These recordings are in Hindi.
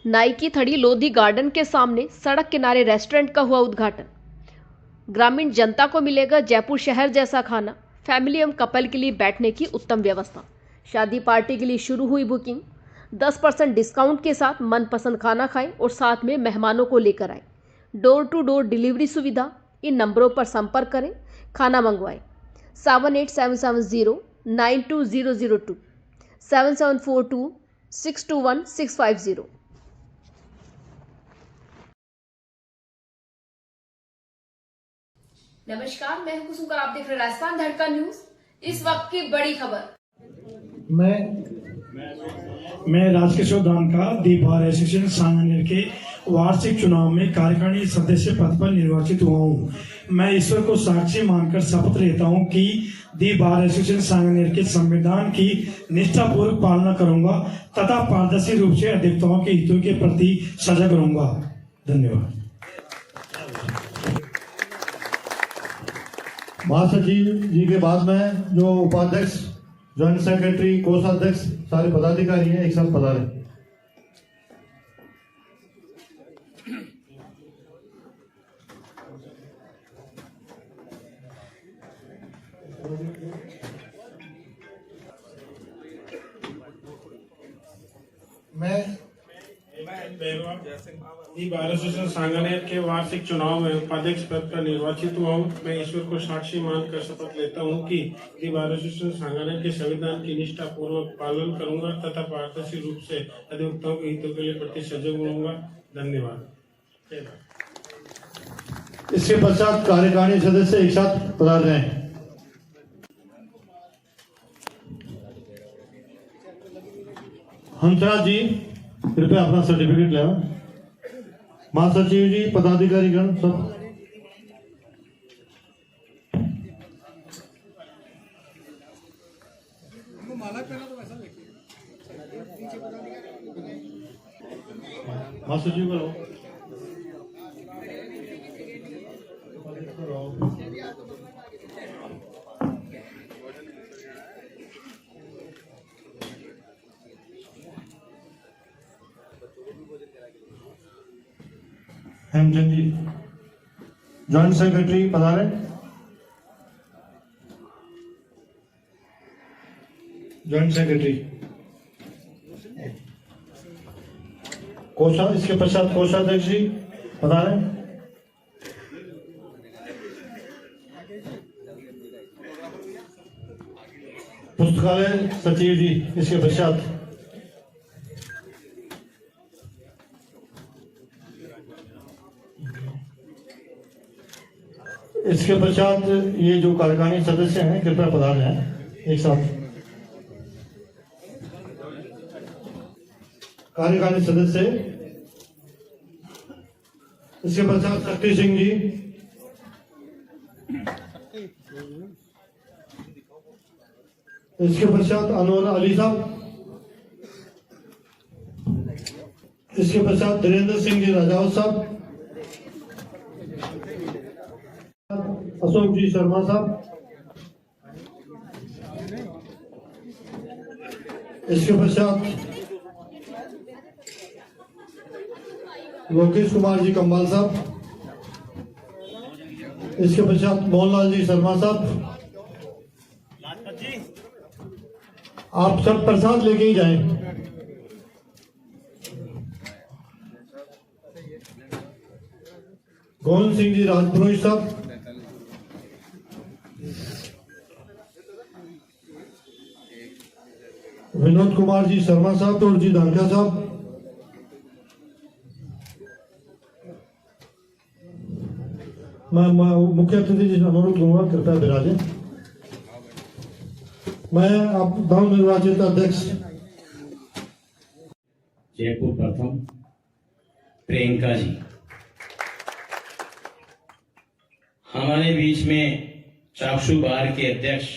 नाई की थड़ी लोधी गार्डन के सामने सड़क किनारे रेस्टोरेंट का हुआ उद्घाटन। ग्रामीण जनता को मिलेगा जयपुर शहर जैसा खाना, फैमिली एवं कपल के लिए बैठने की उत्तम व्यवस्था। शादी पार्टी के लिए शुरू हुई बुकिंग। 10% डिस्काउंट के साथ मनपसंद खाना खाएं और साथ में मेहमानों को लेकर आए। डोर टू डोर डिलीवरी सुविधा। इन नंबरों पर संपर्क करें, खाना मंगवाएं। 7877092002 7742621650। नमस्कार, मैं हूं कुसुम, आप देख रहे हैं राजस्थान धड़का न्यूज। इस वक्त की बड़ी खबर। मैं राजकिशोर दान का दी बार एसोसिएशन सांगानेर के वार्षिक चुनाव में कार्यकारिणी सदस्य पद पर निर्वाचित हुआ हूँ। मैं ईश्वर को साक्षी मानकर शपथ लेता हूँ कि दी बार एसोसिएशन सांगानेर के संविधान की निष्ठापूर्वक पालना करूंगा तथा पारदर्शी रूप से अधिवक्ताओं के हितों के प्रति सजग रहूंगा। धन्यवाद। महासचिव जी के बाद में जो उपाध्यक्ष, ज्वाइंट सेक्रेटरी, कोषाध्यक्ष, सारे पदाधिकारी हैं, एक साथ पधारे। बार एसोसिएशन सांगानेर के वार्षिक चुनाव में उपाध्यक्ष पद पर निर्वाचित हुआ हूँ। मैं ईश्वर को साक्षी मानकर शपथ लेता हूँ कि दी बार एसोसिएशन सांगानेर के संविधान की निष्ठापूर्वक पालन करूंगा तथा पारदर्शी रूप से अधिवक्ताओं के हितों के लिए प्रति सजग रहूंगा। धन्यवाद। इसके पश्चात कार्यकारिणी सदस्य एक साथ पधार रहे हैं। हंसराज जी कृपया अपना सर्टिफिकेट ले आओ। महासचिव जी, पदाधिकारी गण सब। महासचिव करो। हेमचंद जी, ज्वाइंट सेक्रेटरी पधारे। ज्वाइंट सेक्रेटरी कोषा, इसके पश्चात कोषाध्यक्ष जी पधारे। पुस्तकालय सचिव जी इसके पश्चात। इसके पश्चात ये जो कार्यकारिणी सदस्य हैं कृपया पधार जाएं एक साथ। कार्यकारिणी सदस्य, इसके पश्चात शक्ति सिंह जी, इसके पश्चात अनवर अली साहब, इसके पश्चात धीरेन्द्र सिंह जी राजावत साहब, अशोक जी शर्मा साहब, इसके पश्चात लोकेश कुमार जी कम्बाल साहब, इसके पश्चात मोहनलाल जी शर्मा साहब। आप सब प्रसाद लेके ही जाएं। गोविंद सिंह जी राजपुरोहित साहब, विनोद कुमार जी शर्मा साहब और जी धानका साहब, मैं मुख्य अतिथि जी अनुरोध करूंगा कृपया विराजे। मैं आप नवनिर्वाचित अध्यक्ष जयपुर प्रथम प्रियंका जी, हमारे बीच में चाक्षु बार के अध्यक्ष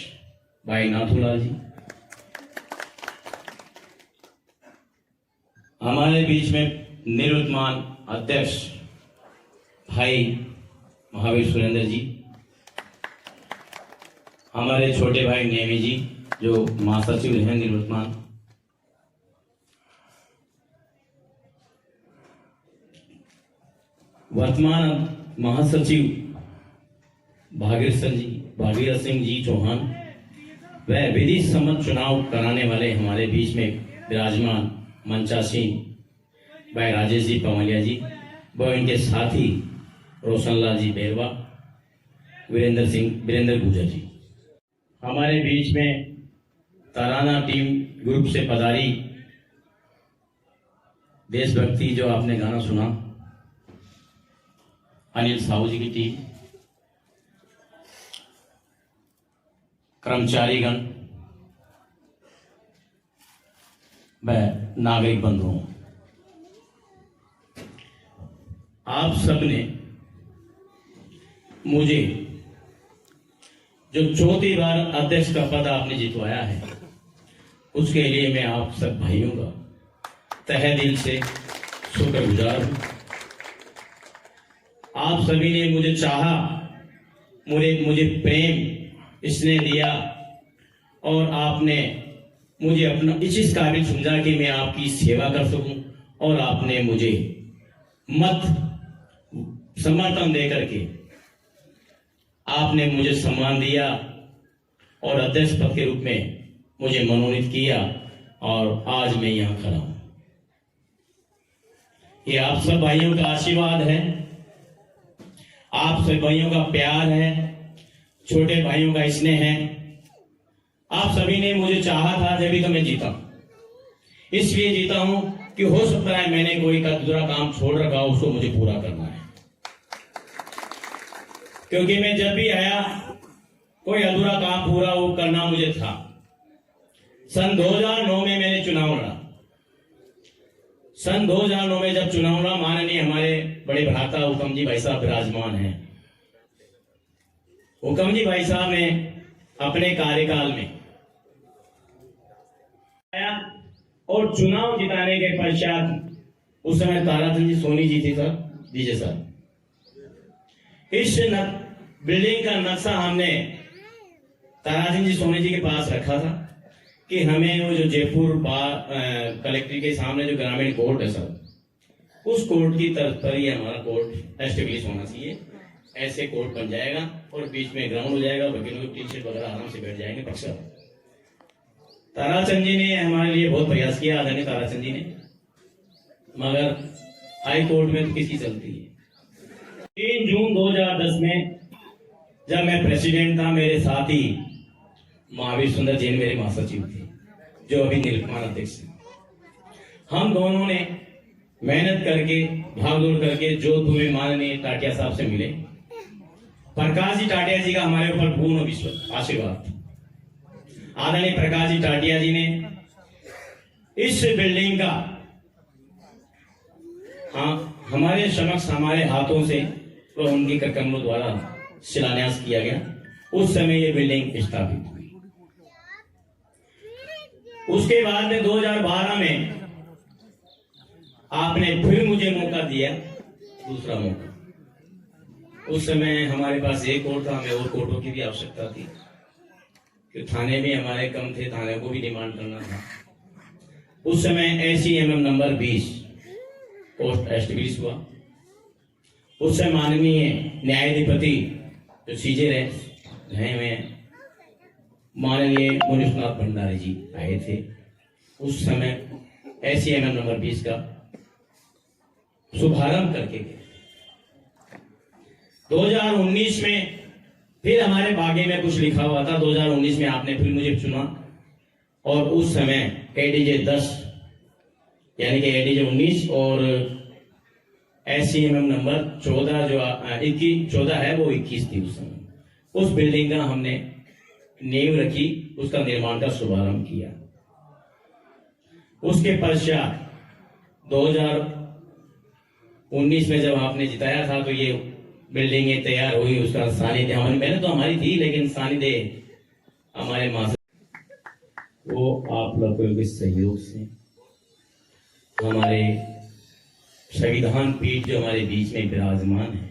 भाई नाथूलाल जी, हमारे बीच में निरुद्मान अध्यक्ष भाई महावीर सुरेंद्र जी, हमारे छोटे भाई नेमी जी जो महासचिव हैं निरुद्मान, वर्तमान महासचिव भागीरथ सिंह जी चौहान व विधि सम्मत चुनाव कराने वाले हमारे बीच में विराजमान मंचासीन भाई राजेश जी पवलिया जी व इनके साथी रोशनलाल जी बेरवा, वीरेंद्र गुजर जी। हमारे बीच में तराना टीम ग्रुप से पधारी देशभक्ति जो आपने गाना सुना, अनिल साहू जी की टीम, कर्मचारीगण व नागरिक बंधुओं, आप सबने मुझे जो चौथी बार अध्यक्ष का पद आपने जितवाया है, उसके लिए मैं आप सब भाइयों का तहे दिल से शुक्रगुजार हूं। आप सभी ने मुझे चाहा, मुझे प्रेम इसने दिया और आपने मुझे अपना इस काबिल समझा कि मैं आपकी सेवा कर सकूं, और आपने मुझे मत समर्थन देकर के आपने मुझे सम्मान दिया और अध्यक्ष पद के रूप में मुझे मनोनीत किया, और आज मैं यहां खड़ा हूं। ये आप सब भाइयों का आशीर्वाद है, आप सब भाइयों का प्यार है, छोटे भाइयों का स्नेह है। आप सभी ने मुझे चाहा था, जब तो मैं जीता। इसलिए जीता हूं कि हो सकता है मैंने कोई का दूसरा काम छोड़ रखा, उसको मुझे पूरा करना है। क्योंकि मैं जब भी आया, कोई अधूरा काम पूरा वो करना मुझे था। सन 2009 में मैंने चुनाव लड़ा। सन 2009 में जब चुनाव लड़ा, माननीय हमारे बड़े भ्राता हुकम जी भाई साहब विराजमान हैं। हुकम जी भाई साहब ने अपने कार्यकाल में आया और चुनाव जिताने के पश्चात, उस समय ताराचंद जी सोनी जी थी सर, दीजिए सर, इस बिल्डिंग का नक्शा हमने ताराचंद जी सोनी जी के पास रखा था कि हमें वो जो जयपुर कलेक्ट्रेट के सामने जो ग्रामीण कोर्ट है सर, उस कोर्ट की तरफ पर ही हमारा कोर्ट एस्टेब्लिश होना चाहिए। ऐसे कोर्ट बन जाएगा और बीच में ग्राउंड हो जाएगा, वकीलों की टी शर्ट वगैरह आराम से बैठ जाएंगे पक्षकार। ताराचंद जी ने हमारे लिए बहुत प्रयास किया, आदरणीय ताराचंद जी ने, मगर हाई कोर्ट में तो किसकी चलती है। 3 जून 2010 में जब मैं प्रेसिडेंट था, मेरे साथी महावीर सुंदर जैन मेरे महासचिव थे, जो अभी निलकमान अध्यक्ष हैं। हम दोनों ने मेहनत करके, भागदौड़ करके जोधपुर में माननीय टाटिया साहब से मिले। प्रकाश जी टाटिया जी का हमारे ऊपर पूर्ण विश्वास आशीर्वाद था। आदरणीय प्रकाश जी टाटिया जी ने इस बिल्डिंग का हमारे समक्ष, हमारे हाथों से तो उनकी कमलों द्वारा शिलान्यास किया गया। उस समय ये बिल्डिंग स्थापित हुई। उसके बाद में 2012 में आपने फिर मुझे मौका दिया, दूसरा मौका। उस समय हमारे पास एक कोर्ट था, हमें और कोर्टों की भी आवश्यकता थी, कि थाने भी हमारे कम थे, थाने को भी डिमांड करना था। उस समय ACMM नंबर 20 पोस्ट एस्टेब्लिश हुआ। उस समय माननीय न्यायाधिपति जो सीजे रहे हुए माननीय मनीषनाथ भंडारी जी आए थे। उस समय ACMM नंबर 20 का शुभारंभ करके गए। 2019 में फिर हमारे भाग्य में कुछ लिखा हुआ था। 2019 में आपने फिर मुझे चुना, और उस समय ADJ 10 यानी कि ADJ 19 और ACMM नंबर 14 जो 14 है, वो 21 थी उस समय। उस बिल्डिंग का हमने नींव रखी, उसका निर्माण का शुभारंभ किया। उसके पश्चात 2019 में जब आपने जिताया था, तो ये बिल्डिंगें तैयार हुई। उसका सानिध्य मैंने तो हमारी थी, लेकिन सानिध्य हमारे वो आप लोगों के सहयोग से हमारे संविधान पीठ जो हमारे बीच में विराजमान है,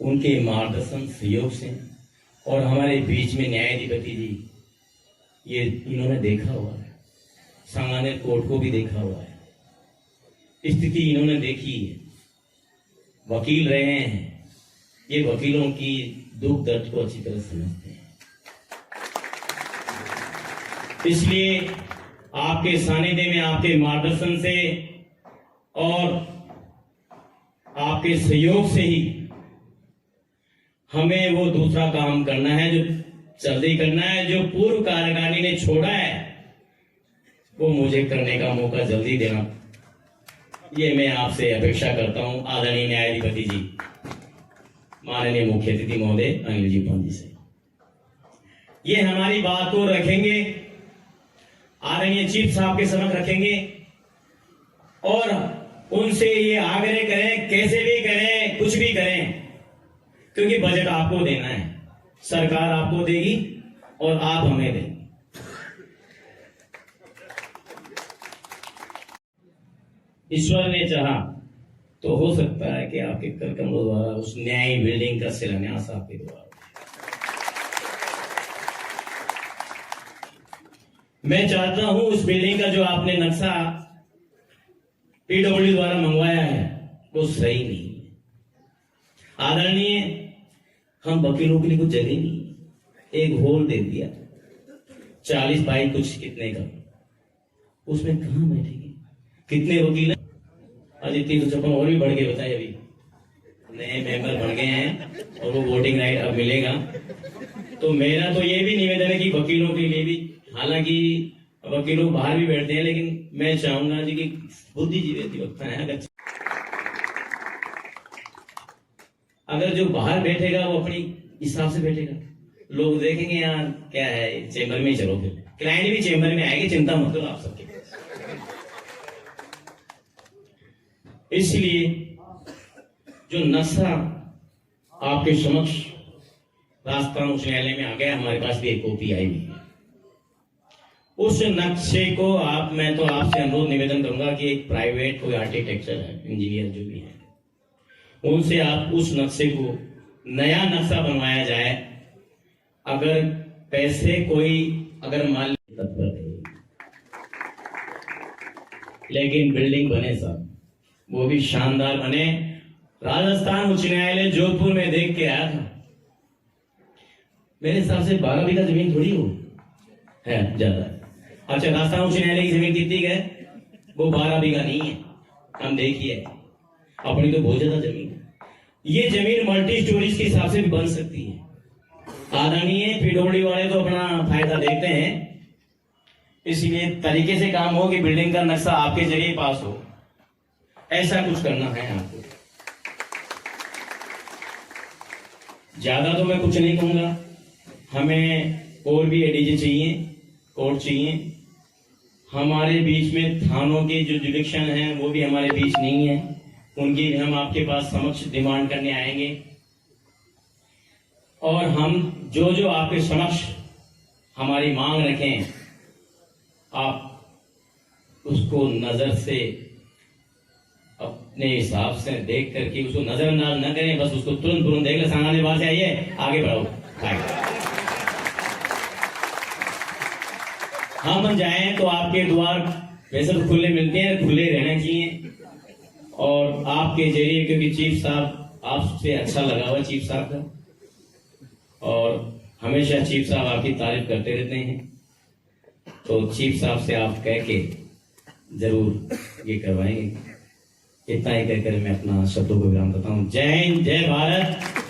उनके मार्गदर्शन सहयोग से, और हमारे बीच में न्यायाधिपति जी, ये इन्होंने देखा हुआ है, सामान्य कोर्ट को भी देखा हुआ है स्थिति इन्होंने देखी है, वकील रहे हैं, ये वकीलों की दुख दर्द को अच्छी तरह समझते हैं। इसलिए आपके सानिध्य में, आपके मार्गदर्शन से और आपके सहयोग से ही हमें वो दूसरा काम करना है जो जल्दी करना है, जो पूर्व कार्यकारिणी ने छोड़ा है वो मुझे करने का मौका जल्दी देना, ये मैं आपसे अपेक्षा करता हूं आदरणीय न्यायाधिपति जी, माननीय मुख्य अतिथि महोदय अनिल जी पंत जी से। ये हमारी बात को रखेंगे, आदरणीय चीफ साहब के समक्ष रखेंगे और उनसे ये आग्रह करें, कैसे भी करें, कुछ भी करें, क्योंकि बजट आपको देना है, सरकार आपको देगी और आप हमें देंगे। ईश्वर ने चाहा तो हो सकता है कि आपके कर कमलों द्वारा उस न्याय बिल्डिंग का शिलान्यास आपके द्वारा। मैं चाहता हूं उस बिल्डिंग का जो आपने नक्शा पीडब्ल्यू द्वारा मंगवाया है वो सही नहीं है। आदरणीय, हम वकीलों के लिए कुछ जगह नहीं, एक हॉल दे दिया 40 बाई कुछ कितने का, उसमें कहां बैठेंगे, कितने वकील हैं? अदिति तो चपन और भी बढ़ गए, बताइए, अभी नए मेंबर बन गए हैं और वो वोटिंग राइट अब मिलेगा। तो मेरा तो ये भी निवेदन है कि वकीलों के लिए भी, हालांकि वकीलों बाहर भी बैठते हैं, लेकिन मैं चाहूंगा जी कि बुद्धिजीवी अधिवक्ता है, अगर जो बाहर बैठेगा वो अपनी हिसाब से बैठेगा, लोग देखेंगे यार क्या है, चेंबर में ही चलो, फिर क्लाइंट भी चेंबर में आएगी, चिंता मत करो आप सबके। इसलिए जो नक्शा आपके समक्ष राजस्थान उच्च न्यायालय में आ गया, हमारे पास भी एक कॉपी आई हुई है, उस नक्शे को आप, मैं तो आपसे अनुरोध निवेदन करूंगा कि एक प्राइवेट कोई आर्किटेक्चर है, इंजीनियर जो भी है, उनसे आप उस नक्शे को नया नक्शा बनवाया जाए। अगर पैसे कोई अगर मान तत्पर है, लेकिन बिल्डिंग बने साहब, वो भी शानदार बने। राजस्थान उच्च न्यायालय जोधपुर में देख के आया था, मेरे हिसाब से 12 बीघा जमीन थोड़ी हो है, ज्यादा। अच्छा, राजस्थान उच्च न्यायालय की जमीन कितनी है? वो 12 बीघा नहीं है, हम देखिए, अपनी तो बहुत ज्यादा जमीन है। ये जमीन मल्टी स्टोरेज के हिसाब से भी बन सकती है। आदरणीय पीडब्ल्यू वाले तो अपना फायदा देखते हैं, इसलिए तरीके से काम हो कि बिल्डिंग का नक्शा आपके जरिए पास हो, ऐसा कुछ करना है आपको। ज्यादा तो मैं कुछ नहीं कहूंगा, हमें और भी एडीजे चाहिए, कोर्ट चाहिए। हमारे बीच में थानों की जो जुडिक्शन है वो भी हमारे बीच नहीं है, उनकी भी हम आपके पास समक्ष डिमांड करने आएंगे। और हम जो जो आपके समक्ष हमारी मांग रखें, आप उसको नजर से, अपने हिसाब से देख करके उसको नजरअंदाज न करें, बस उसको तुरंत देख ले, सामने बात से आइए, आगे बढ़ो। हम जाएं तो आपके द्वार वैसे तो खुले मिलते हैं, खुले रहना चाहिए। और आपके जरिए, क्योंकि चीफ साहब आपसे अच्छा लगा हुआ चीफ साहब का, और हमेशा चीफ साहब आपकी तारीफ करते रहते हैं, तो चीफ साहब से आप कह के जरूर ये करवाएंगे। इतना ही कहकर मैं अपना शब्दों को विराम करता हूँ। जय हिंद, जय भारत।